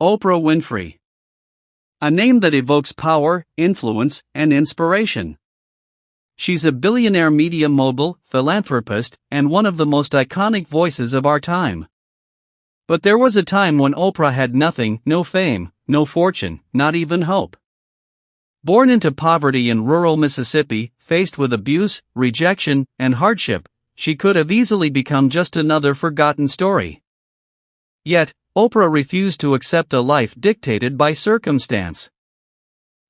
Oprah Winfrey. A name that evokes power, influence, and inspiration. She's a billionaire media mogul, philanthropist, and one of the most iconic voices of our time. But there was a time when Oprah had nothing, no fame, no fortune, not even hope. Born into poverty in rural Mississippi, faced with abuse, rejection, and hardship, she could have easily become just another forgotten story. Yet, Oprah refused to accept a life dictated by circumstance.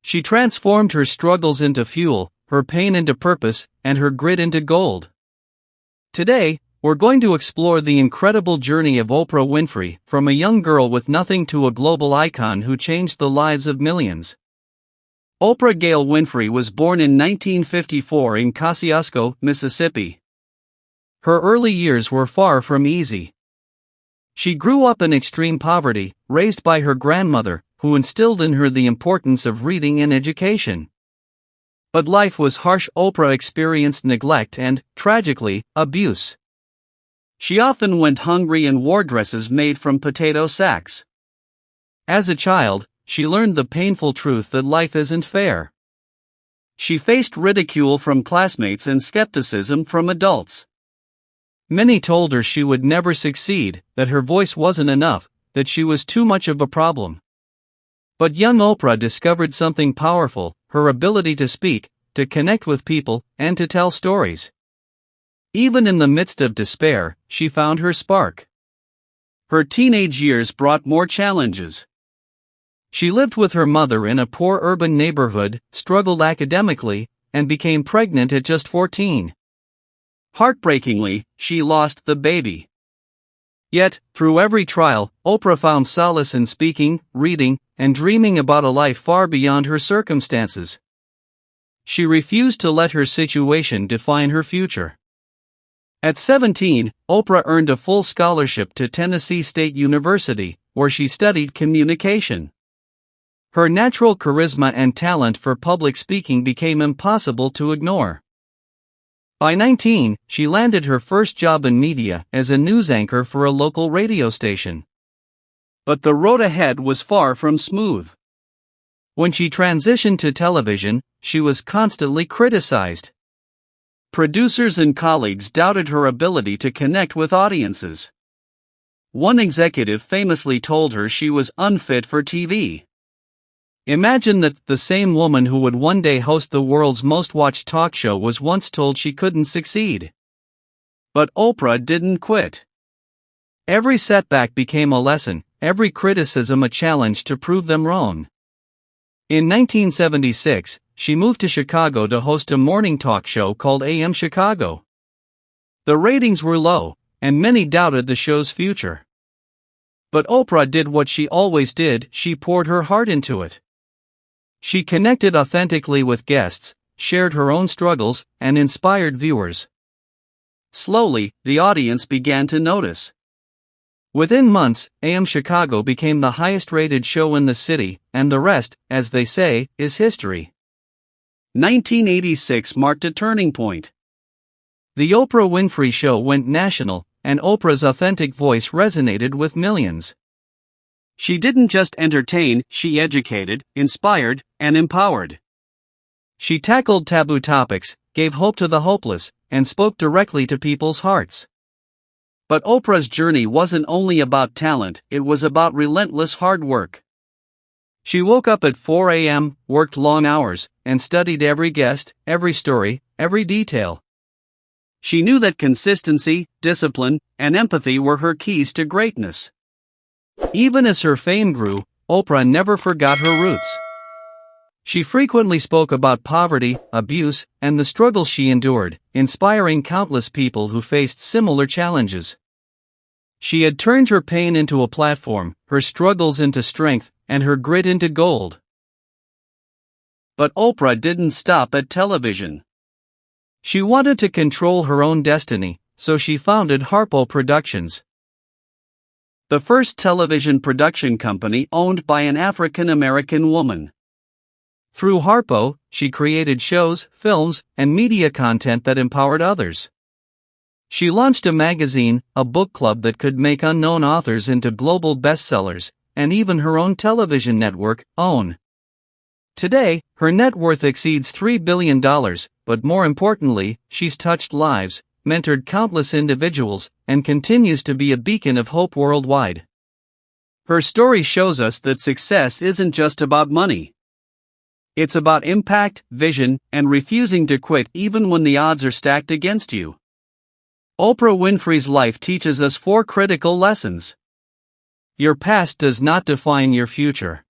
She transformed her struggles into fuel, her pain into purpose, and her grit into gold. Today, we're going to explore the incredible journey of Oprah Winfrey, from a young girl with nothing to a global icon who changed the lives of millions. Oprah Gail Winfrey was born in 1954 in Kosciuszko, Mississippi. Her early years were far from easy. She grew up in extreme poverty, raised by her grandmother, who instilled in her the importance of reading and education. But life was harsh. Oprah experienced neglect and, tragically, abuse. She often went hungry and wore dresses made from potato sacks. As a child, she learned the painful truth that life isn't fair. She faced ridicule from classmates and skepticism from adults. Many told her she would never succeed, that her voice wasn't enough, that she was too much of a problem. But young Oprah discovered something powerful: her ability to speak, to connect with people, and to tell stories. Even in the midst of despair, she found her spark. Her teenage years brought more challenges. She lived with her mother in a poor urban neighborhood, struggled academically, and became pregnant at just 14. Heartbreakingly, she lost the baby. Yet, through every trial, Oprah found solace in speaking, reading, and dreaming about a life far beyond her circumstances. She refused to let her situation define her future. At 17, Oprah earned a full scholarship to Tennessee State University, where she studied communication. Her natural charisma and talent for public speaking became impossible to ignore. By 19, she landed her first job in media as a news anchor for a local radio station. But the road ahead was far from smooth. When she transitioned to television, she was constantly criticized. Producers and colleagues doubted her ability to connect with audiences. One executive famously told her she was unfit for TV. Imagine that the same woman who would one day host the world's most watched talk show was once told she couldn't succeed. But Oprah didn't quit. Every setback became a lesson, every criticism a challenge to prove them wrong. In 1976, she moved to Chicago to host a morning talk show called AM Chicago. The ratings were low, and many doubted the show's future. But Oprah did what she always did: she poured her heart into it. She connected authentically with guests, shared her own struggles, and inspired viewers. Slowly, the audience began to notice. Within months, AM Chicago became the highest-rated show in the city, and the rest, as they say, is history. 1986 marked a turning point. The Oprah Winfrey Show went national, and Oprah's authentic voice resonated with millions. She didn't just entertain, she educated, inspired, and empowered. She tackled taboo topics, gave hope to the hopeless, and spoke directly to people's hearts. But Oprah's journey wasn't only about talent, it was about relentless hard work. She woke up at 4 a.m., worked long hours, and studied every guest, every story, every detail. She knew that consistency, discipline, and empathy were her keys to greatness. Even as her fame grew, Oprah never forgot her roots. She frequently spoke about poverty, abuse, and the struggles she endured, inspiring countless people who faced similar challenges. She had turned her pain into a platform, her struggles into strength, and her grit into gold. But Oprah didn't stop at television. She wanted to control her own destiny, so she founded Harpo Productions, the first television production company owned by an African-American woman. Through Harpo, she created shows, films, and media content that empowered others. She launched a magazine, a book club that could make unknown authors into global bestsellers, and even her own television network, OWN. Today, her net worth exceeds $3 billion, but more importantly, she's touched lives, mentored countless individuals, and continues to be a beacon of hope worldwide. Her story shows us that success isn't just about money. It's about impact, vision, and refusing to quit even when the odds are stacked against you. Oprah Winfrey's life teaches us 4 critical lessons. Your past does not define your future.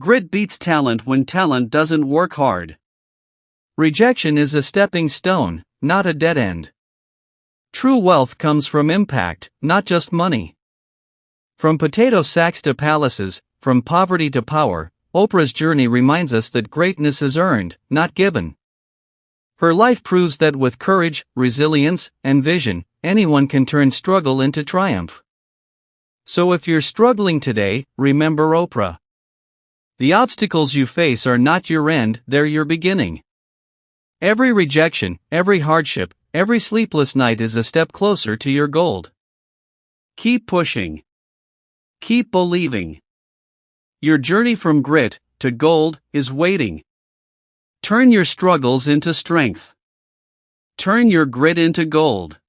Grit beats talent when talent doesn't work hard. Rejection is a stepping stone, not a dead end. True wealth comes from impact, not just money. From potato sacks to palaces, from poverty to power, Oprah's journey reminds us that greatness is earned, not given. Her life proves that with courage, resilience, and vision, anyone can turn struggle into triumph. So if you're struggling today, remember Oprah. The obstacles you face are not your end, they're your beginning. Every rejection, every hardship, every sleepless night is a step closer to your goal. Keep pushing. Keep believing. Your journey from grit to gold is waiting. Turn your struggles into strength. Turn your grit into gold.